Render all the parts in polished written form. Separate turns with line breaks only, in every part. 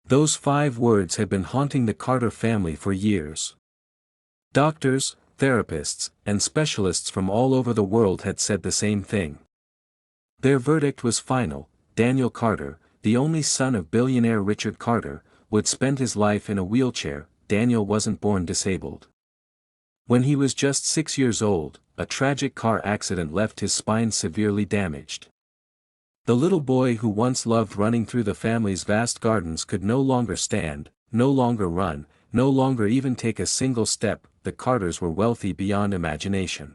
Those 5 words had been haunting the Carter family for years. Doctors, therapists, and specialists from all over the world had said the same thing. Their verdict was final: Daniel Carter, the only son of billionaire Richard Carter, would spend his life in a wheelchair. Daniel wasn't born disabled. When he was just 6 years old, a tragic car accident left his spine severely damaged. The little boy who once loved running through the family's vast gardens could no longer stand, no longer run, no longer even take a single step. The Carters were wealthy beyond imagination.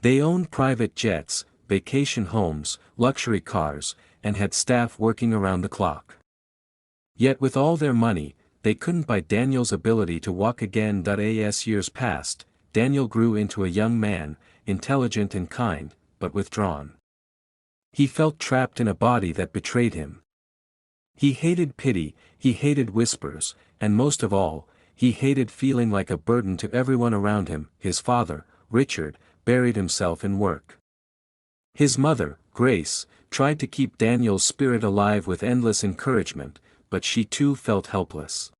They owned private jets, vacation homes, luxury cars, and had staff working around the clock. Yet with all their money, they couldn't buy Daniel's ability to walk again. As years passed, Daniel grew into a young man, intelligent and kind, but withdrawn. He felt trapped in a body that betrayed him. He hated pity, he hated whispers, and most of all, he hated feeling like a burden to everyone around him. His father, Richard, buried himself in work. His mother, Grace, tried to keep Daniel's spirit alive with endless encouragement, but she too felt helpless.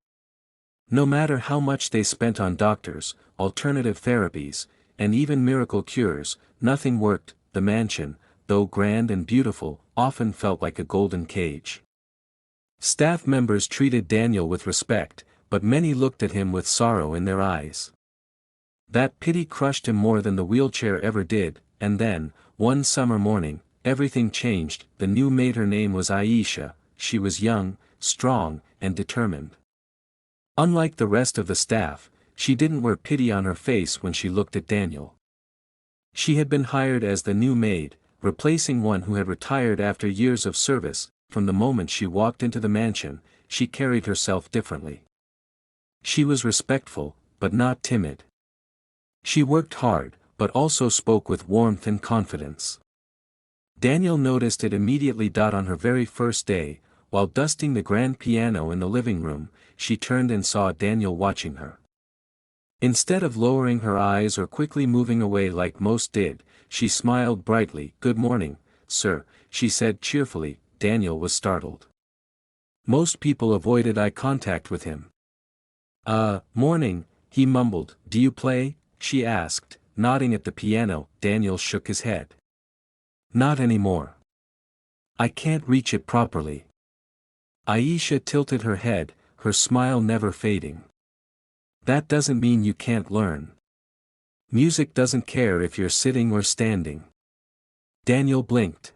No matter how much they spent on doctors, alternative therapies, and even miracle cures, nothing worked. The mansion, though grand and beautiful, often felt like a golden cage. Staff members treated Daniel with respect, but many looked at him with sorrow in their eyes. That pity crushed him more than the wheelchair ever did. And then, one summer morning, everything changed. The new maid, her name was Aisha. She was young, strong, and determined. Unlike the rest of the staff, she didn't wear pity on her face when she looked at Daniel. She had been hired as the new maid, replacing one who had retired after years of service. From the moment she walked into the mansion, she carried herself differently. She was respectful, but not timid. She worked hard, but also spoke with warmth and confidence. Daniel noticed it immediately. On her very first day, while dusting the grand piano in the living room, she turned and saw Daniel watching her. Instead of lowering her eyes or quickly moving away like most did, she smiled brightly. "Good morning, sir," she said cheerfully. Daniel was startled. Most people avoided eye contact with him. Morning," he mumbled. "Do you play?" she asked, nodding at the piano. Daniel shook his head. "Not anymore. I can't reach it properly." Aisha tilted her head, her smile never fading. "That doesn't mean you can't learn. Music doesn't care if you're sitting or standing." Daniel blinked.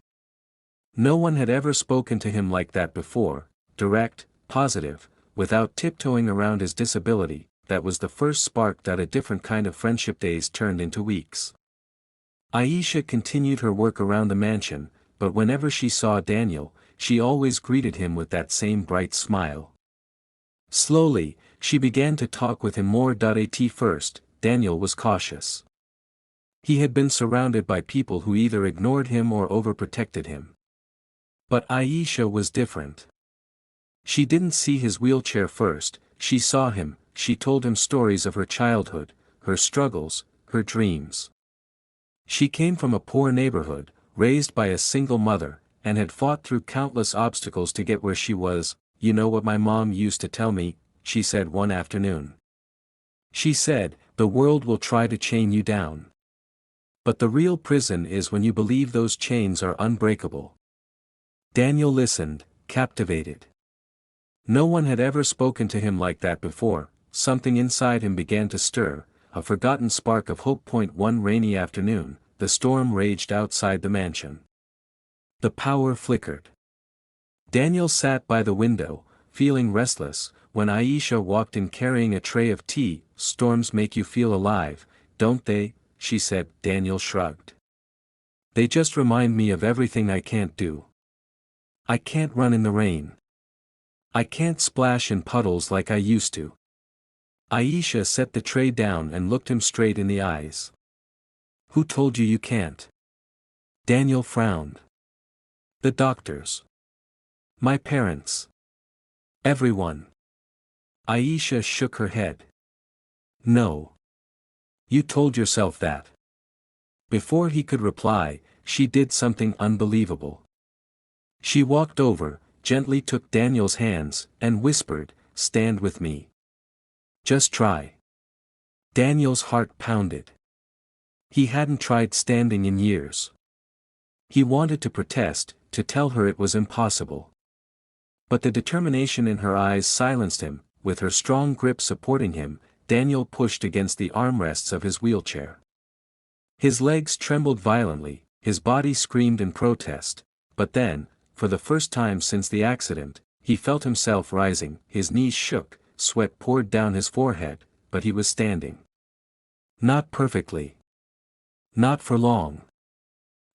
No one had ever spoken to him like that before, direct, positive, without tiptoeing around his disability. That was the first spark. A different kind of friendship. Days turned into weeks. Aisha continued her work around the mansion, but whenever she saw Daniel, she always greeted him with that same bright smile. Slowly, she began to talk with him more. At first, Daniel was cautious. He had been surrounded by people who either ignored him or overprotected him. But Aisha was different. She didn't see his wheelchair first, she saw him. She told him stories of her childhood, her struggles, her dreams. She came from a poor neighborhood, raised by a single mother, and had fought through countless obstacles to get where she was. "You know what my mom used to tell me," she said one afternoon. She said, "The world will try to chain you down. But the real prison is when you believe those chains are unbreakable." Daniel listened, captivated. No one had ever spoken to him like that before. Something inside him began to stir, a forgotten spark of hope. One rainy afternoon, the storm raged outside the mansion. The power flickered. Daniel sat by the window, feeling restless, when Aisha walked in carrying a tray of tea. "Storms make you feel alive, don't they?" she said. Daniel shrugged. "They just remind me of everything I can't do. I can't run in the rain. I can't splash in puddles like I used to." Aisha set the tray down and looked him straight in the eyes. "Who told you you can't?" Daniel frowned. "The doctors. My parents. Everyone." Aisha shook her head. "No. You told yourself that." Before he could reply, she did something unbelievable. She walked over, gently took Daniel's hands, and whispered, "Stand with me. Just try." Daniel's heart pounded. He hadn't tried standing in years. He wanted to protest, to tell her it was impossible. But the determination in her eyes silenced him. With her strong grip supporting him, Daniel pushed against the armrests of his wheelchair. His legs trembled violently, his body screamed in protest, but then, for the first time since the accident, he felt himself rising. His knees shook, sweat poured down his forehead, but he was standing. Not perfectly. Not for long.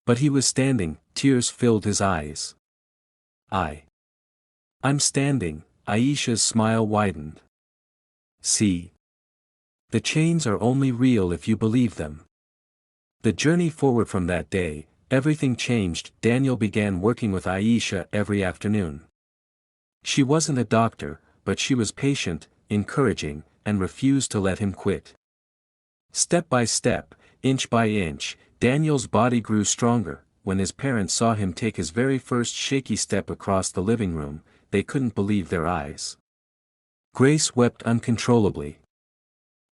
But he was standing. Tears filled his eyes. I'm standing." Aisha's smile widened. "See. The chains are only real if you believe them." The journey forward from that day, everything changed. Daniel began working with Aisha every afternoon. She wasn't a doctor, but she was patient, encouraging, and refused to let him quit. Step by step, inch by inch, Daniel's body grew stronger. When his parents saw him take his very first shaky step across the living room, they couldn't believe their eyes. Grace wept uncontrollably.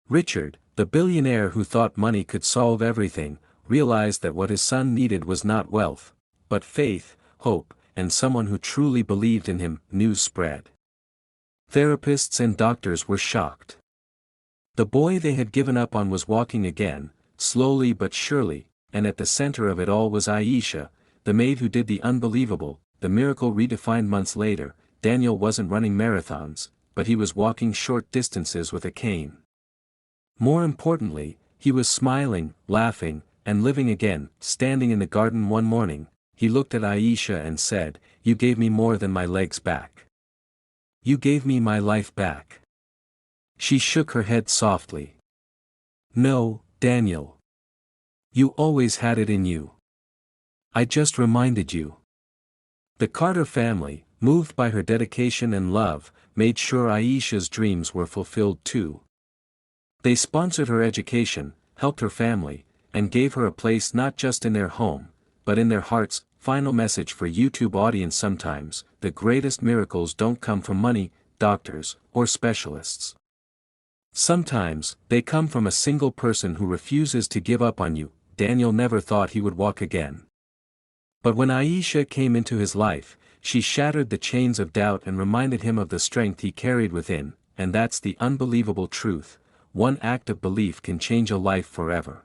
Richard, the billionaire who thought money could solve everything, realized that what his son needed was not wealth, but faith, hope, and someone who truly believed in him. News spread. Therapists and doctors were shocked. The boy they had given up on was walking again, slowly but surely, and at the center of it all was Aisha, the maid who did the unbelievable, the miracle redefined. Months later, Daniel wasn't running marathons, but he was walking short distances with a cane. More importantly, he was smiling, laughing, and living again. Standing in the garden one morning, he looked at Aisha and said, "You gave me more than my legs back. You gave me my life back." She shook her head softly. "No, Daniel. You always had it in you. I just reminded you." The Carter family, moved by her dedication and love, made sure Aisha's dreams were fulfilled too. They sponsored her education, helped her family, and gave her a place not just in their home, but in their hearts. Final message for YouTube audience: sometimes, the greatest miracles don't come from money, doctors, or specialists. Sometimes, they come from a single person who refuses to give up on you. Daniel never thought he would walk again. But when Aisha came into his life, she shattered the chains of doubt and reminded him of the strength he carried within. And that's the unbelievable truth: one act of belief can change a life forever.